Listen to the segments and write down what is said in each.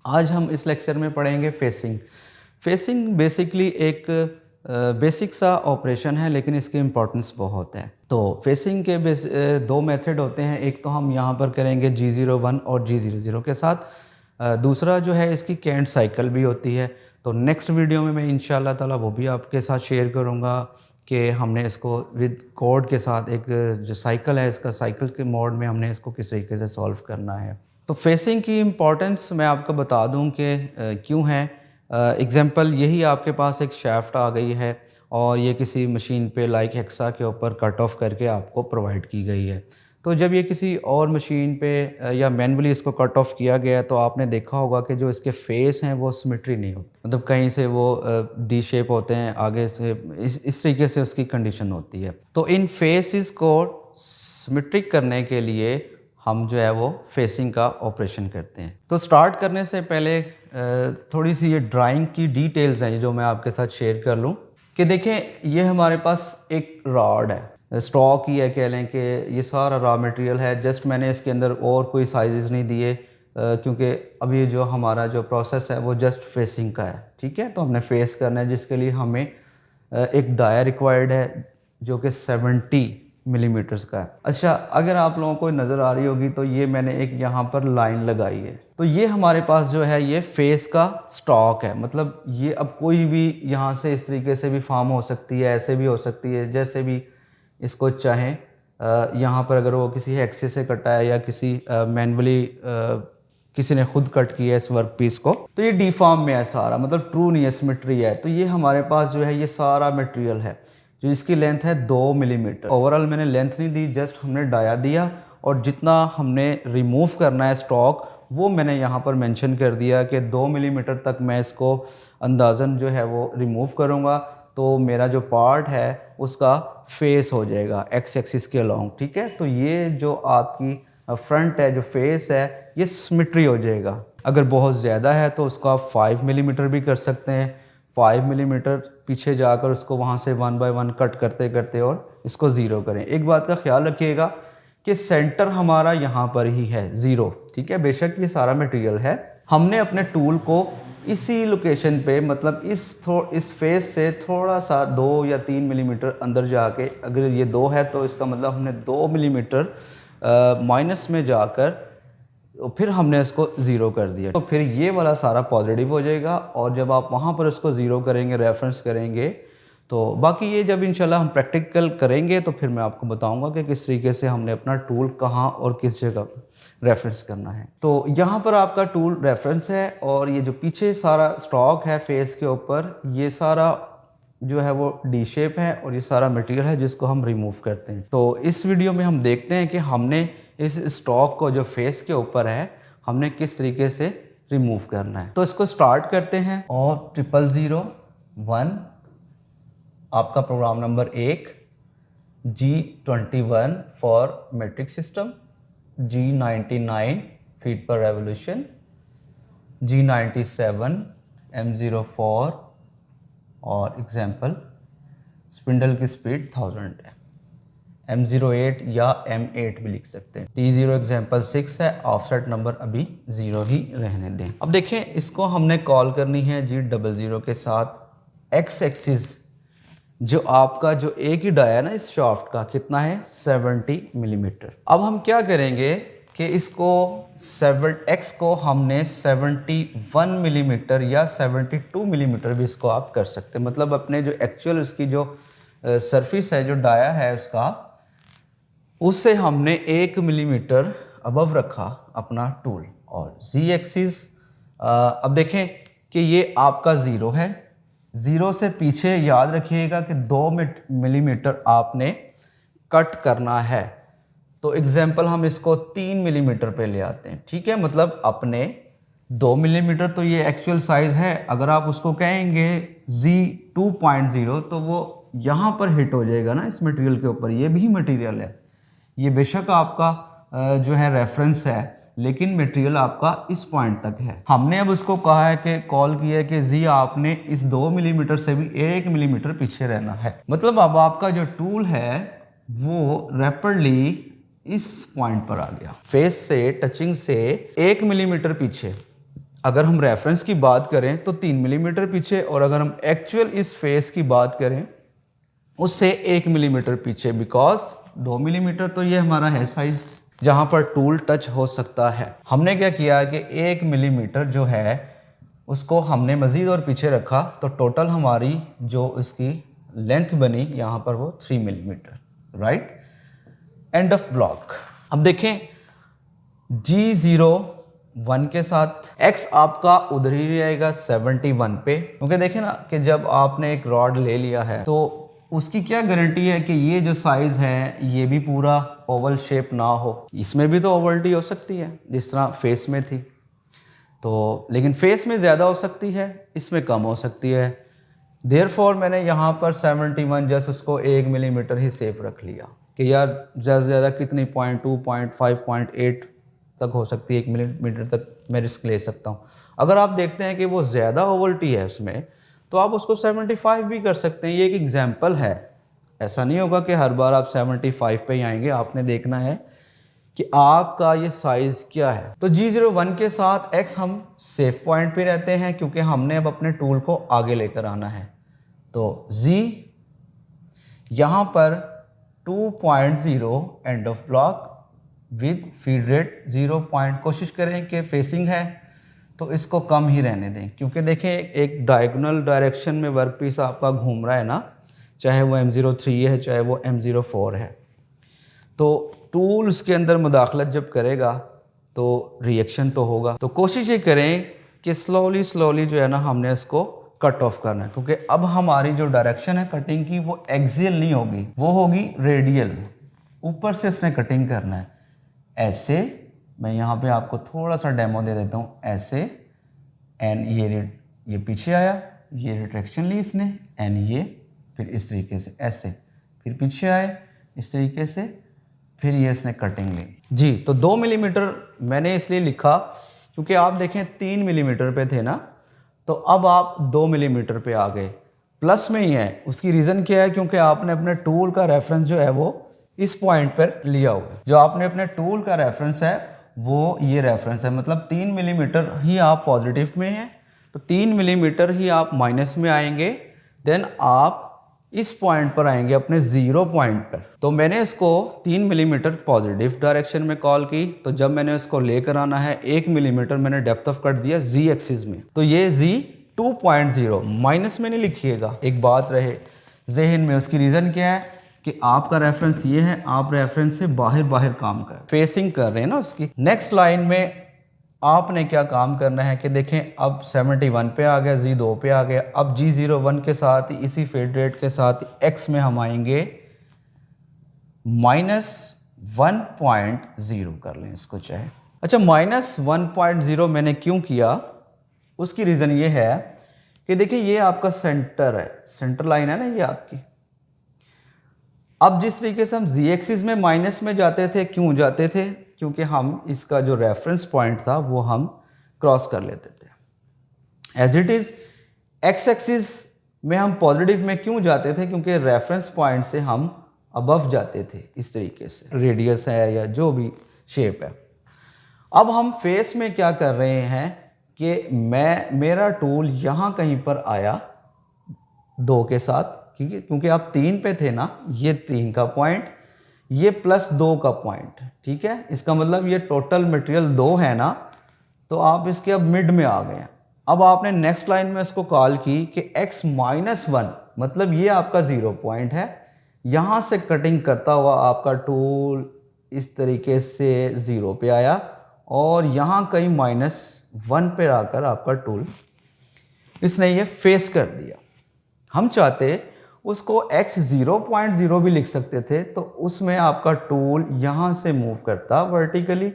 आज हम इस लेक्चर में पढ़ेंगे फेसिंग। फेसिंग बेसिकली एक बेसिक सा ऑपरेशन है, लेकिन इसकी इम्पोर्टेंस बहुत है। तो फेसिंग के दो मेथड होते हैं। एक तो हम यहाँ पर करेंगे G01 और G00 के साथ। दूसरा जो है इसकी कैंट साइकिल भी होती है। तो नेक्स्ट वीडियो में मैं इंशाल्लाह ताला वो भी आपके साथ शेयर करूँगा कि हमने इसको विद कोड के साथ एक जो साइकिल है इसका साइकिल के मोड में हमने इसको किस तरीके से सॉल्व करना है। तो फेसिंग की इम्पॉर्टेंस मैं आपको बता दूं कि क्यों है। एग्जांपल यही आपके पास एक शाफ्ट आ गई है और ये किसी मशीन पे लाइक हेक्सा के ऊपर कट ऑफ करके आपको प्रोवाइड की गई है। तो जब ये किसी और मशीन पे या मैनुअली इसको कट ऑफ किया गया तो आपने देखा होगा कि जो इसके फेस हैं वो सिमेट्री नहीं होती, मतलब कहीं से वो डी शेप होते हैं, आगे से इस तरीके से उसकी कंडीशन होती है। तो इन फेसेस को सिमेट्रिक करने के लिए हम जो है वो फेसिंग का ऑपरेशन करते हैं। तो स्टार्ट करने से पहले थोड़ी सी ये ड्राइंग की डिटेल्स हैं जो मैं आपके साथ शेयर कर लूँ कि देखें, ये हमारे पास एक रॉड है, स्टॉक ही है, कह लें कि ये सारा रॉ मटेरियल है। जस्ट मैंने इसके अंदर और कोई साइजेस नहीं दिए क्योंकि अभी जो हमारा जो प्रोसेस है वो जस्ट फेसिंग का है। ठीक है, तो हमने फेस करना है जिसके लिए हमें एक डाया रिक्वायर्ड है जो कि 70 मिलीमीटर्स का है। अच्छा, अगर आप लोगों को नज़र आ रही होगी तो ये मैंने एक यहाँ पर लाइन लगाई है। तो ये हमारे पास जो है ये फेस का स्टॉक है, मतलब ये अब कोई भी यहाँ से इस तरीके से भी फॉर्म हो सकती है, ऐसे भी हो सकती है, जैसे भी इसको चाहें। यहाँ पर अगर वो किसी एक्से से कटा है या किसी मैनुअली किसी ने खुद कट किया है इस वर्क पीस को, तो ये डिफॉर्म में है सारा, मतलब ट्रू नहीं है, सिमेट्री है। तो ये हमारे पास जो है ये सारा मटेरियल है जो इसकी लेंथ है 2 मिलीमीटर। ओवरऑल मैंने लेंथ नहीं दी, जस्ट हमने डाया दिया और जितना हमने रिमूव करना है स्टॉक वो मैंने यहाँ पर मेंशन कर दिया कि 2 मिलीमीटर तक मैं इसको अंदाज़न जो है वो रिमूव करूँगा। तो मेरा जो पार्ट है उसका फेस हो जाएगा एक्स एक्सिस के अलॉन्ग। ठीक है, तो ये जो आपकी फ्रंट है, जो फेस है, ये सिमेट्री हो जाएगा। अगर बहुत ज़्यादा है तो उसको आप 5 मिलीमीटर भी कर सकते हैं। 5 मिलीमीटर पीछे जाकर उसको वहाँ से 1 बाय 1 कट करते करते और इसको ज़ीरो करें। एक बात का ख्याल रखिएगा कि सेंटर हमारा यहाँ पर ही है 0। ठीक है, बेशक ये सारा मटेरियल है, हमने अपने टूल को इसी लोकेशन पे, मतलब इस फेस से थोड़ा सा 2 या 3 मिलीमीटर अंदर जाके, अगर ये 2 है तो इसका मतलब हमने 2 मिलीमीटर माइनस में जाकर तो फिर हमने इसको ज़ीरो कर दिया। तो फिर ये वाला सारा पॉजिटिव हो जाएगा और जब आप वहाँ पर इसको ज़ीरो करेंगे, रेफरेंस करेंगे, तो बाकी ये जब इंशाल्लाह हम प्रैक्टिकल करेंगे तो फिर मैं आपको बताऊंगा कि किस तरीके से हमने अपना टूल कहाँ और किस जगह रेफरेंस करना है। तो यहाँ पर आपका टूल रेफरेंस है और ये जो पीछे सारा स्टॉक है फेस के ऊपर, ये सारा जो है वो डी शेप है और ये सारा मटेरियल है जिसको हम रिमूव करते हैं। तो इस वीडियो में हम देखते हैं कि हमने इस स्टॉक को जो फेस के ऊपर है हमने किस तरीके से रिमूव करना है। तो इसको स्टार्ट करते हैं और 0001 आपका program number 1, G21 for metric system, G99 feet पर रेवोल्यूशन, G97 M04 और एग्जाम्पल स्पिंडल की स्पीड 1000 है। M08 या M8 भी लिख सकते हैं। T0 एग्जाम्पल 6 है, ऑफसेट नंबर अभी 0 ही रहने दें। अब देखें, इसको हमने कॉल करनी है G00 के साथ। एक्स एक्सिस जो आपका जो एक ही डाया ना इस शाफ्ट का कितना है 70 मिलीमीटर। अब हम क्या करेंगे कि इसको एक्स को हमने 71 मिलीमीटर या 72 मिलीमीटर भी इसको आप कर सकते हैं, मतलब अपने जो एक्चुअल इसकी जो सरफेस है, जो डाया है उसका, उससे हमने 1 मिलीमीटर अबव रखा अपना टूल। और जी एक्सिस अब देखें कि ये आपका 0 है, 0 से पीछे याद रखिएगा कि 2 मिलीमीटर आपने कट करना है। तो एग्जाम्पल हम इसको 3 मिलीमीटर पे ले आते हैं। ठीक है, मतलब अपने 2 मिलीमीटर तो ये एक्चुअल साइज है, अगर आप उसको कहेंगे G2.0 तो वो यहाँ पर हिट हो जाएगा ना इस मटेरियल के ऊपर। ये भी मटेरियल है, ये बेशक आपका जो है रेफरेंस है, लेकिन मटेरियल आपका इस पॉइंट तक है। हमने अब उसको कहा है कि कॉल किया है कि जी आपने इस 2 मिलीमीटर से भी 1 मिलीमीटर पीछे रहना है। मतलब अब आपका जो टूल है वो रैपिडली इस पॉइंट पर आ गया, फेस से टचिंग से 1 मिलीमीटर पीछे। अगर हम रेफरेंस की बात करें तो 3 मिलीमीटर पीछे, और अगर हम एक्चुअल इस फेस की बात करें उससे 1 मिलीमीटर पीछे, बिकॉज 2 मिलीमीटर तो ये हमारा है साइज जहां पर टूल टच हो सकता है। हमने क्या किया कि 1 मिलीमीटर जो है उसको हमने मज़ीद और पीछे रखा, तो टोटल हमारी जो इसकी लेंथ बनी यहाँ पर वो 3 millimetre, right. End of block. अब देखें G01 के साथ x आपका उधर ही रहेगा 71 पे, क्योंकि देखें ना कि जब आपने एक रॉड ले लिया है तो उसकी क्या गारंटी है कि ये जो साइज है ये भी पूरा ओवल शेप ना हो। इसमें भी तो ओवलिटी हो सकती है जिस तरह फेस में थी, तो लेकिन फेस में ज़्यादा हो सकती है, इसमें कम हो सकती है। देयरफॉर मैंने यहाँ पर 71 जस्ट उसको 1 मिलीमीटर ही सेफ रख लिया कि यार ज़्यादा से ज़्यादा कितनी 0.2, 0.5, 0.8 तक हो सकती है, 1 मिलीमीटर तक मैं रिस्क ले सकता हूँ। अगर आप देखते हैं कि वो ज़्यादा ओवलिटी है उसमें तो आप उसको 75 भी कर सकते हैं। ये एक एग्जाम्पल है, ऐसा नहीं होगा कि हर बार आप 75 पे ही आएंगे। आपने देखना है कि आपका ये साइज़ क्या है। तो G01 के साथ x हम सेफ पॉइंट पे रहते हैं क्योंकि हमने अब अपने टूल को आगे लेकर आना है। तो Z यहाँ पर 2.0 end of block with feed rate 0 point. कोशिश करें कि फेसिंग है तो इसको कम ही रहने दें, क्योंकि देखें एक डायगोनल डायरेक्शन में वर्क पीस आपका घूम रहा है ना, चाहे वो M03 है चाहे वो M04 है। तो टूल उसके अंदर मुदाखलत जब करेगा तो रिएक्शन तो होगा। तो कोशिश ये करें कि स्लोली जो है ना हमने इसको कट ऑफ करना है, क्योंकि अब हमारी जो डायरेक्शन है कटिंग की वो एक्सियल नहीं होगी, वो होगी रेडियल। ऊपर से उसने कटिंग करना है ऐसे। मैं यहाँ पे आपको थोड़ा सा डेमो दे देता हूँ। ऐसे एंड ये पीछे आया, ये रिट्रैक्शन ली इसने, एंड ये फिर इस तरीके से ऐसे, फिर पीछे आए इस तरीके से, फिर ये इसने कटिंग ली जी। तो 2 मिलीमीटर मैंने इसलिए लिखा क्योंकि आप देखें 3 मिलीमीटर पे थे ना, तो अब आप 2 मिलीमीटर पे आ गए, प्लस में ही है। उसकी रीज़न क्या है, क्योंकि आपने अपने टूल का रेफरेंस जो है वो इस पॉइंट पर लिया हुआ। जो आपने अपने टूल का रेफरेंस है वो ये रेफरेंस है, मतलब 3 मिलीमीटर ही आप पॉजिटिव में हैं, तो 3 मिलीमीटर ही आप माइनस में आएंगे, देन आप इस पॉइंट पर आएंगे अपने 0 पॉइंट पर। तो मैंने इसको 3 मिलीमीटर पॉजिटिव डायरेक्शन में कॉल की, तो जब मैंने इसको लेकर आना है 1 मिलीमीटर मैंने डेप्थ ऑफ कट दिया Z एक्सिस में, तो ये Z 2.0 माइनस में नहीं लिखिएगा। एक बात रहे जहन में, उसकी रीज़न क्या है कि आपका रेफरेंस ये है, आप रेफरेंस से बाहर काम कर फेसिंग कर रहे हैं ना उसकी। नेक्स्ट लाइन में आपने क्या काम करना है कि देखें अब 71 पे आ गया, Z2 पे आ गया। अब G01 के साथ इसी फेड रेट के साथ x में हम आएंगे -1.0 कर लें इसको चाहे। अच्छा, -1.0 मैंने क्यों किया, उसकी रीज़न ये है कि देखिए ये आपका सेंटर है, सेंटर लाइन है ना ये आपकी। अब जिस तरीके से हम Z एक्सिस में माइनस में जाते थे, क्यों जाते थे, क्योंकि हम इसका जो रेफरेंस पॉइंट था वो हम क्रॉस कर लेते थे। As it is X axis में हम पॉजिटिव में क्यों जाते थे, क्योंकि रेफरेंस पॉइंट से हम अबव जाते थे इस तरीके से, रेडियस है या जो भी शेप है। अब हम फेस में क्या कर रहे हैं कि मेरा टूल यहाँ कहीं पर आया 2 के साथ, क्योंकि आप 3 पे थे ना, ये 3 का पॉइंट, ये +2 का पॉइंट, ठीक है। इसका मतलब ये टोटल मटेरियल 2 है ना, तो आप इसके अब मिड में आ गए हैं। अब आपने नेक्स्ट लाइन में इसको कॉल की कि x-1, मतलब ये आपका 0 पॉइंट है। यहाँ से कटिंग करता हुआ आपका टूल इस तरीके से 0 पे आया और यहाँ कहीं -1 पे आकर आपका टूल इसने ये फेस कर दिया। हम चाहते उसको x0.0 भी लिख सकते थे, तो उसमें आपका टूल यहाँ से मूव करता वर्टिकली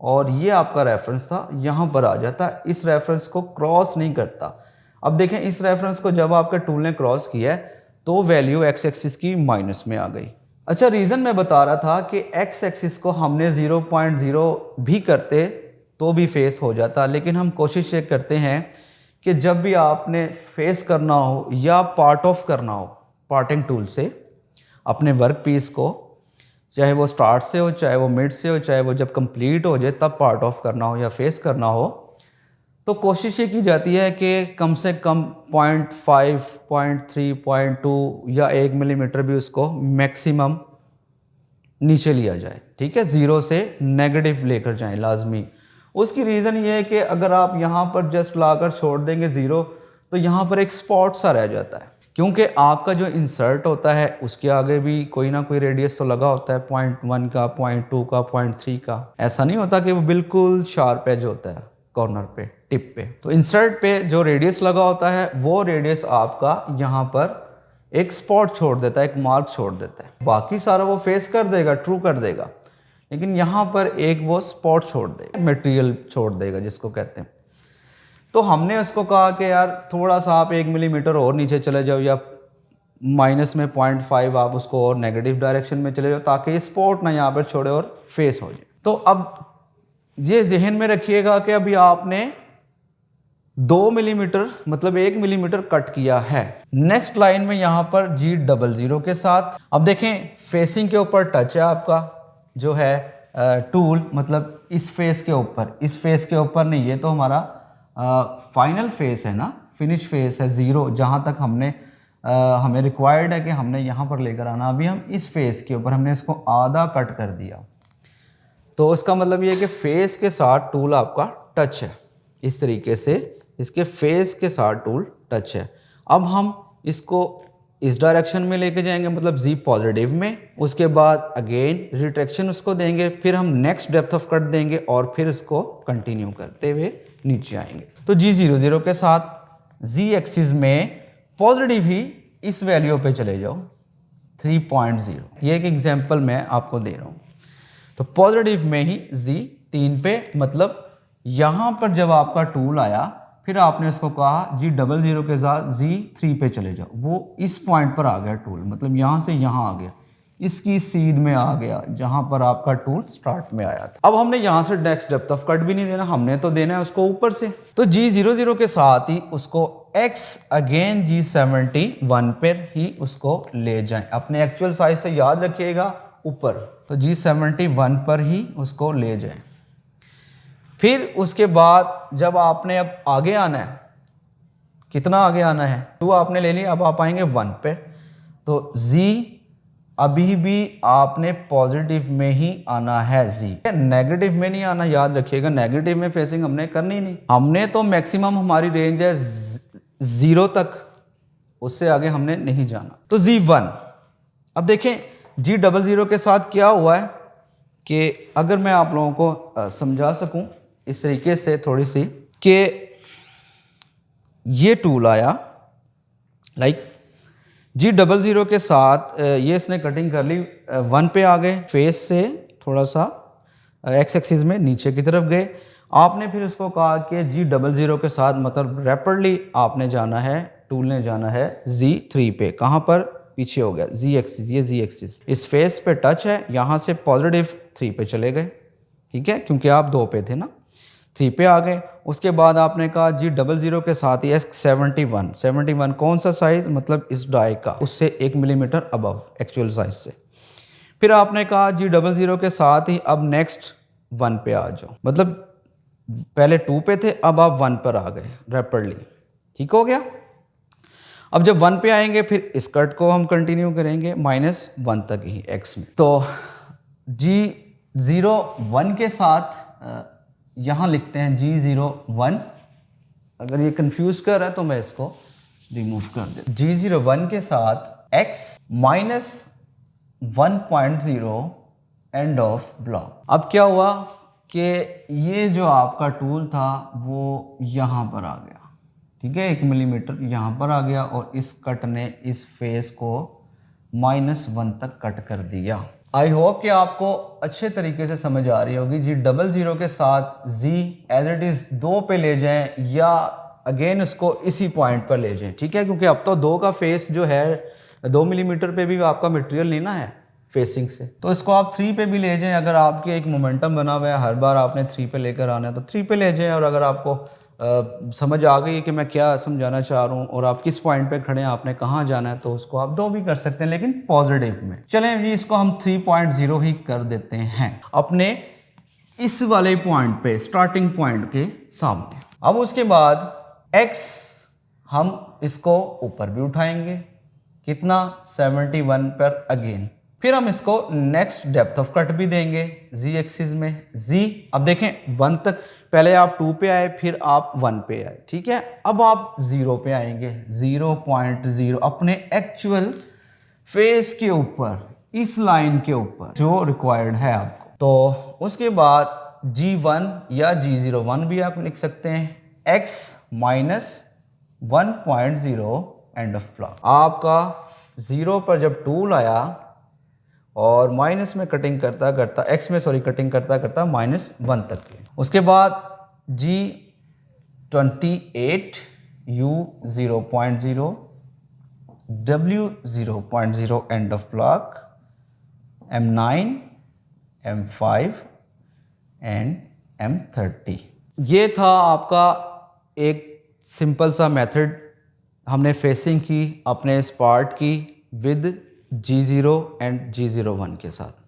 और ये आपका रेफरेंस था यहाँ पर आ जाता, इस रेफरेंस को क्रॉस नहीं करता। अब देखें इस रेफरेंस को जब आपके टूल ने क्रॉस किया तो वैल्यू x एक्सिस की माइनस में आ गई। अच्छा, रीज़न मैं बता रहा था कि x एक्सिस को हमने 0.0 भी करते तो भी फेस हो जाता, लेकिन हम कोशिश ये करते हैं कि जब भी आपने फेस करना हो या पार्ट ऑफ करना हो पार्टिंग टूल से अपने वर्क पीस को, चाहे वो स्टार्ट से हो, चाहे वो मिड से हो, चाहे वो जब कंप्लीट हो जाए तब पार्ट ऑफ करना हो या फेस करना हो, तो तो कोशिश ये की जाती है कि कम से कम 0.5, 0.3, 0.2 या 1 मिलीमीटर भी उसको मैक्सिमम नीचे लिया जाए, ठीक है, ज़ीरो से नेगेटिव लेकर जाएं लाजमी। उसकी रीज़न ये है कि अगर आप यहाँ पर जस्ट लाकर छोड़ देंगे ज़ीरो, तो यहाँ पर एक स्पॉट सा रह जाता है, क्योंकि आपका जो इंसर्ट होता है उसके आगे भी कोई ना कोई रेडियस तो लगा होता है, 0.1 का, 0.2 का, 0.3 का। ऐसा नहीं होता कि वो बिल्कुल शार्प एज होता है कॉर्नर पे, टिप पे। तो इंसर्ट पे जो रेडियस लगा होता है वो रेडियस आपका यहाँ पर एक स्पॉट छोड़ देता है, एक मार्क छोड़ देता है। बाकी सारा वो फेस कर देगा, ट्रू कर देगा, लेकिन यहाँ पर एक वो स्पॉट छोड़ देगा, मटेरियल छोड़ देगा जिसको कहते हैं। तो हमने उसको कहा कि यार थोड़ा सा आप 1 मिलीमीटर और नीचे चले जाओ, या माइनस में 0.5 आप उसको और नेगेटिव डायरेक्शन में चले जाओ, ताकि स्पॉट ना यहाँ पर छोड़े और फेस हो जाए। तो अब ये जहन में रखिएगा कि अभी आपने 2 मिलीमीटर मतलब 1 मिलीमीटर कट किया है। नेक्स्ट लाइन में यहाँ पर G00 के साथ, अब देखें फेसिंग के ऊपर टच है आपका जो है टूल, मतलब इस फेस के ऊपर, इस फेस के ऊपर नहीं, ये तो हमारा फाइनल फेस है ना, फिनिश फेस है 0, जहाँ तक हमें रिक्वायर्ड है कि हमने यहाँ पर लेकर आना। अभी हम इस फेस के ऊपर हमने इसको आधा कट कर दिया, तो उसका मतलब ये है कि फेस के साथ टूल आपका टच है, इस तरीके से इसके फेस के साथ टूल टच है। अब हम इसको इस डायरेक्शन में लेके जाएंगे, मतलब जी पॉजिटिव में, उसके बाद अगेन रिट्रैक्शन उसको देंगे, फिर हम नेक्स्ट डेप्थ ऑफ कट देंगे और फिर इसको कंटिन्यू करते हुए नीचे आएंगे। तो G00 के साथ जी एक्सिस में पॉजिटिव ही इस वैल्यू पे चले जाओ 3.0, ये एक एग्जांपल मैं आपको दे रहा हूँ। तो पॉजिटिव में ही Z3 पे, मतलब यहाँ पर जब आपका टूल आया फिर आपने उसको कहा G00 के साथ Z3 पे चले जाओ, वो इस पॉइंट पर आ गया टूल, मतलब यहाँ से यहाँ आ गया, इसकी सीध में आ गया जहाँ पर आपका टूल स्टार्ट में आया था। अब हमने यहाँ से नेक्स्ट डेप्थ ऑफ कट भी नहीं देना, हमने तो देना है उसको ऊपर से। तो G00 के साथ ही उसको X अगेन G71 पर ही उसको ले जाएं, अपने एक्चुअल साइज से याद रखिएगा ऊपर, तो G71 पर ही उसको ले जाएं। फिर उसके बाद जब आपने अब आगे आना है, कितना आगे आना है, 2 आपने ले लिया, अब आप आएंगे 1 पे, तो Z अभी भी आपने पॉजिटिव में ही आना है, Z नेगेटिव में नहीं आना, याद रखिएगा, नेगेटिव में फेसिंग हमने करनी नहीं, हमने तो मैक्सिमम हमारी रेंज है 0 तक, उससे आगे हमने नहीं जाना। तो Z1, अब देखें G00 के साथ क्या हुआ है कि अगर मैं आप लोगों को समझा सकूं इस तरीके से थोड़ी सी, कि ये टूल आया लाइक G00 के साथ ये इसने कटिंग कर ली, 1 पे आ गए, फेस से थोड़ा सा एक्स एक्सिस में नीचे की तरफ गए। आपने फिर उसको कहा कि G00 के साथ मतलब रैपिडली आपने जाना है, टूल ने जाना है Z3 पे, कहाँ पर, पीछे हो गया Z एक्सिस, ये Z एक्सिस इस फेस पे टच है, यहाँ से पॉजिटिव 3 पे चले गए, ठीक है, क्योंकि आप 2 पे थे ना, 3 पे आ गए। उसके बाद आपने कहा G00 के साथ ही X71 कौन सा साइज, मतलब इस डाई का, उससे 1 मिलीमीटर अबव एक्चुअल साइज से। फिर आपने कहा G00 के साथ ही अब नेक्स्ट 1 पे आ जाओ, मतलब पहले 2 पे थे, अब आप 1 पर आ गए रैपिडली, ठीक हो गया। अब जब 1 पे आएंगे फिर इस कट को हम कंटिन्यू करेंगे -1 तक ही X में। तो G01 के साथ यहाँ लिखते हैं G01, अगर ये कंफ्यूज कर रहा है तो मैं इसको रिमूव कर देता हूँ। G01 के साथ X -1.0 एंड ऑफ ब्लॉक। अब क्या हुआ कि ये जो आपका टूल था वो यहाँ पर आ गया, ठीक है, 1 मिलीमीटर यहाँ पर आ गया और इस कट ने इस फेस को -1 तक कट कर दिया। आई होप कि आपको अच्छे तरीके से समझ आ रही होगी। G00 के साथ Z एज इट इज़ 2 पे ले जाएं या अगेन उसको इसी पॉइंट पर ले जाएं, ठीक है, क्योंकि अब तो 2 का फेस जो है 2 मिलीमीटर पे भी आपका मटेरियल लेना है फेसिंग से, तो इसको आप 3 पे भी ले जाएं। अगर आपके एक मोमेंटम बना हुआ है, हर बार आपने 3 पे लेकर आना है तो 3 पे ले जाएं, और अगर आपको समझ आ गई कि मैं क्या समझाना चाह रहा हूँ और आप किस पॉइंट पे खड़े हैं, आपने कहाँ जाना है, तो उसको आप 2 भी कर सकते हैं, लेकिन पॉजिटिव में। चलें जी, इसको हम 3.0 ही कर देते हैं अपने इस वाले पॉइंट पे, स्टार्टिंग पॉइंट के सामने। अब उसके बाद x हम इसको ऊपर भी उठाएंगे, कितना 71 पर अगेन। फिर हम इसको नेक्स्ट डेप्थ ऑफ कट भी देंगे z एक्सिस में। z अब देखें 1 तक, पहले आप 2 पे आए फिर आप 1 पे आए, ठीक है। अब आप 0 पे आएंगे, 0.0 अपने एक्चुअल फेस के ऊपर, इस लाइन के ऊपर जो रिक्वायर्ड है आपको। तो उसके बाद G1 या G01 भी आप लिख सकते हैं, x minus 1.0 end of block. आपका 0 पर जब टूल आया और माइनस में कटिंग करता करता, x में सॉरी कटिंग करता करता -1 तक के। उसके बाद G28 U 0.0 W 0.0 end of block, M9 M5 and M30। ये था आपका एक सिंपल सा मेथड, हमने फेसिंग की अपने इस पार्ट की विद G0 एंड G01 के साथ।